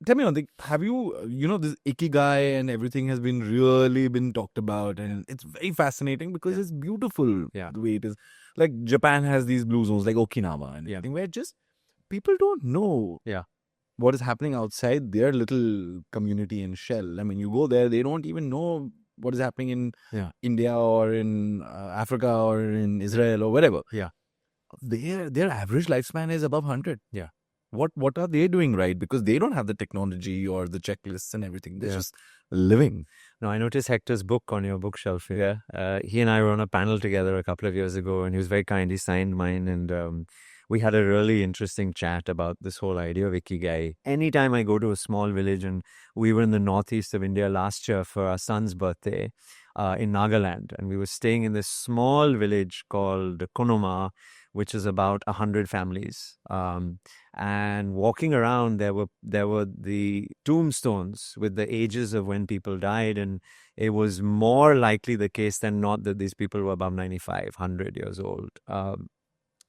tell me one thing. Have you, this Ikigai and everything has been really been talked about, and it's very fascinating because it's beautiful Yeah. the way it is. Like Japan has these blue zones, like Okinawa, and everything, where just people don't know what is happening outside their little community and shell. I mean, you go there, they don't even know what is happening in India or in Africa or in Israel or wherever. Yeah. Their average lifespan is above 100. Yeah. What are they doing right? Because they don't have the technology or the checklists and everything. They're just living. No, I noticed Hector's book on your bookshelf. Yeah. He and I were on a panel together a couple of years ago, and he was very kind. He signed mine, and we had a really interesting chat about this whole idea of Ikigai. Anytime I go to a small village, and we were in the northeast of India last year for our son's birthday in Nagaland, and we were staying in this small village called Konoma, which is about 100 families. And walking around, there were the tombstones with the ages of when people died, and it was more likely the case than not that these people were above 95, 100 years old.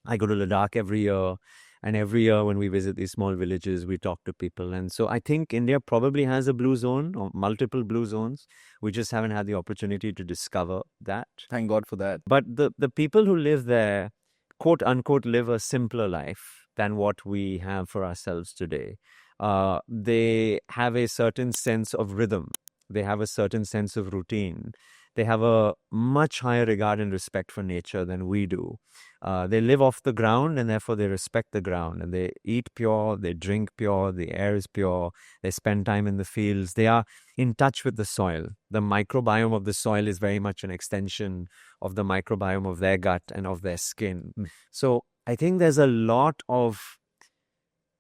I go to Ladakh every year, and every year when we visit these small villages, we talk to people. And so I think India probably has a blue zone or multiple blue zones. We just haven't had the opportunity to discover that. Thank God for that. But the people who live there, quote unquote, live a simpler life than what we have for ourselves today. They have a certain sense of rhythm. They have a certain sense of routine. They have a much higher regard and respect for nature than we do. They live off the ground, and therefore they respect the ground, and they eat pure, they drink pure, the air is pure, they spend time in the fields. They are in touch with the soil. The microbiome of the soil is very much an extension of the microbiome of their gut and of their skin. So I think there's a lot of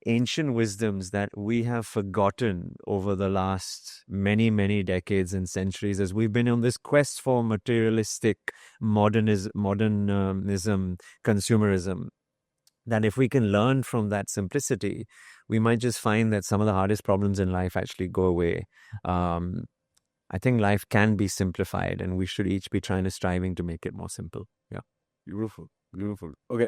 ancient wisdoms that we have forgotten over the last many, many decades and centuries as we've been on this quest for materialistic modernism, consumerism, that if we can learn from that simplicity, we might just find that some of the hardest problems in life actually go away. I think life can be simplified, and we should each be striving to make it more simple. Yeah. Beautiful. Okay.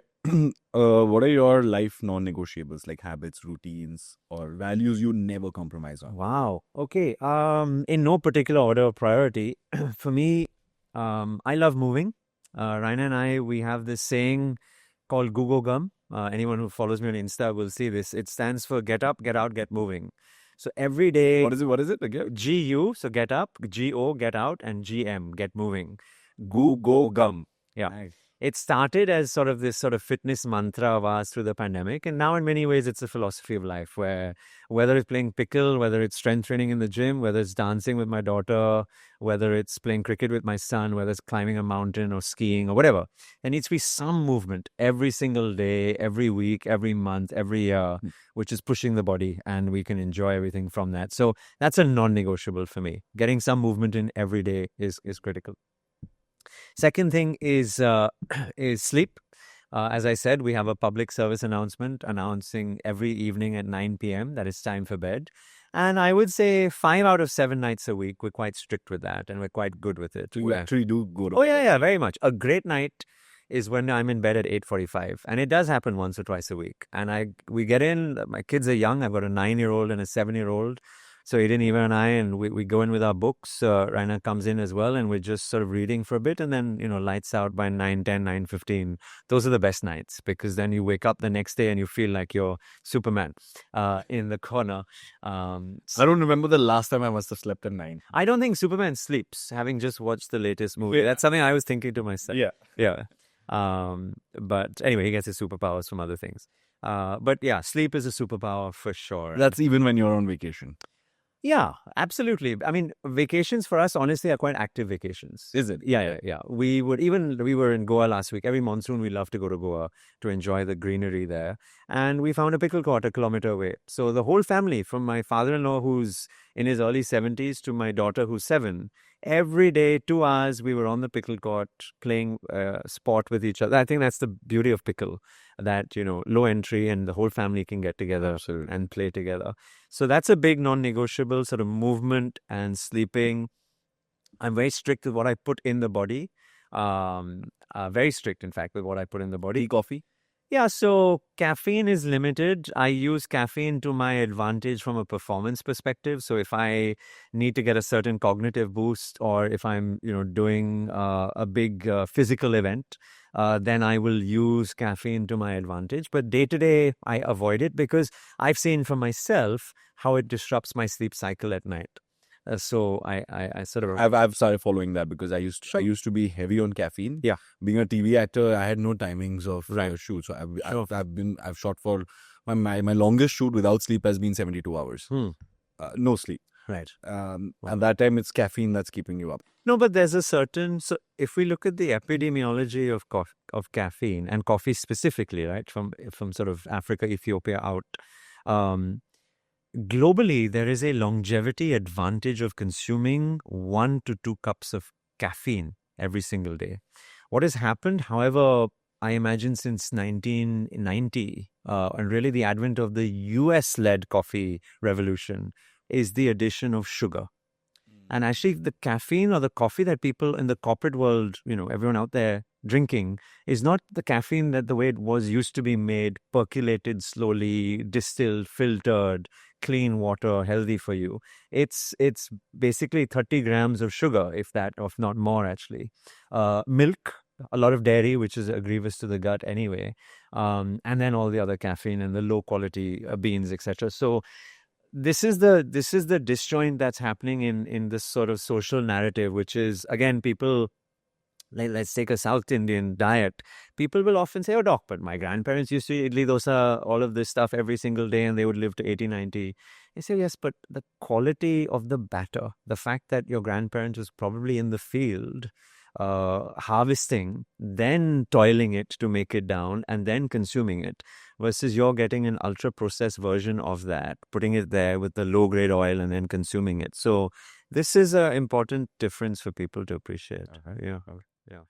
What are your life non-negotiables, like habits, routines, or values you never compromise on? Wow. Okay. In no particular order of priority, for me, I love moving. Raina and I, we have this saying called Google Gum. Anyone who follows me on Insta will see this. It stands for get up, get out, get moving. So every day. What is it again? GU, so get up, GO, get out, and GM, get moving. Go Gum. Yeah. Nice. It started as sort of this sort of fitness mantra of ours through the pandemic. And now in many ways, it's a philosophy of life where whether it's playing pickle, whether it's strength training in the gym, whether it's dancing with my daughter, whether it's playing cricket with my son, whether it's climbing a mountain or skiing or whatever, there needs to be some movement every single day, every week, every month, every year, which is pushing the body, and we can enjoy everything from that. So that's a non-negotiable for me. Getting some movement in every day is critical. Second thing is sleep. As I said, we have a public service announcement announcing every evening at 9 p.m. that it's time for bed. And I would say 5 out of 7 nights a week, we're quite strict with that, and we're quite good with it. So you actually do go to bed. Oh, yeah, very much. A great night is when I'm in bed at 8:45. And it does happen once or twice a week. And we get in, my kids are young. I've got a 9-year-old and a 7-year-old. So Aiden, Eva, and I, and we go in with our books. Raina comes in as well, and we're just sort of reading for a bit, and then, lights out by 9:10, 9:15. Those are the best nights, because then you wake up the next day and you feel like you're Superman in the corner. I don't remember the last time I must have slept at 9. I don't think Superman sleeps, having just watched the latest movie. That's something I was thinking to myself. Yeah. But anyway, he gets his superpowers from other things. But yeah, sleep is a superpower for sure. That's even when you're on vacation. Yeah, absolutely. I mean, vacations for us, honestly, are quite active vacations. Is it? Yeah. We were in Goa last week. Every monsoon, we love to go to Goa to enjoy the greenery there. And we found a pickle court a kilometer away. So the whole family, from my father-in-law, who's in his early 70s, to my daughter, who's 7, every day, 2 hours, we were on the pickle court playing sport with each other. I think that's the beauty of pickle, that, low entry, and the whole family can get together and play together. So that's a big non-negotiable, sort of movement and sleeping. I'm very strict with what I put in the body. Very strict, in fact, with what I put in the body. Tea, coffee? Yeah, so caffeine is limited. I use caffeine to my advantage from a performance perspective. So if I need to get a certain cognitive boost, or if I'm, doing a big physical event, then I will use caffeine to my advantage. But day to day, I avoid it because I've seen for myself how it disrupts my sleep cycle at night. So I sort of I've started following that because I used to be heavy on caffeine. Yeah. Being a TV actor, I had no timings of shoots. So I've shot for my longest shoot without sleep has been 72 hours. No sleep. Right. And that time it's caffeine that's keeping you up. No, but there's a certain. So if we look at the epidemiology of caffeine and coffee specifically, right, from sort of Africa, Ethiopia out, globally there is a longevity advantage of consuming 1 to 2 cups of caffeine every single day. What has happened, however, I imagine since 1990, and really the advent of the US-led coffee revolution, is the addition of sugar. And actually, the caffeine or the coffee that people in the corporate world, everyone out there drinking, is not the caffeine that the way it was used to be made, percolated slowly, distilled, filtered, clean water, healthy for you. It's basically 30 grams of sugar, if not more, actually. Milk, a lot of dairy, which is grievous to the gut anyway, and then all the other caffeine and the low quality beans, etc. So this is the disjoint that's happening in this sort of social narrative, which is, again, people, like, let's take a South Indian diet. People will often say, oh, doc, but my grandparents used to eat idli, dosa, all of this stuff every single day, and they would live to 80, 90. I say, yes, but the quality of the batter, the fact that your grandparents was probably in the field, harvesting, then toiling it to make it down, and then consuming it, versus you're getting an ultra-processed version of that, putting it there with the low-grade oil and then consuming it. So this is an important difference for people to appreciate. Yeah. Yeah.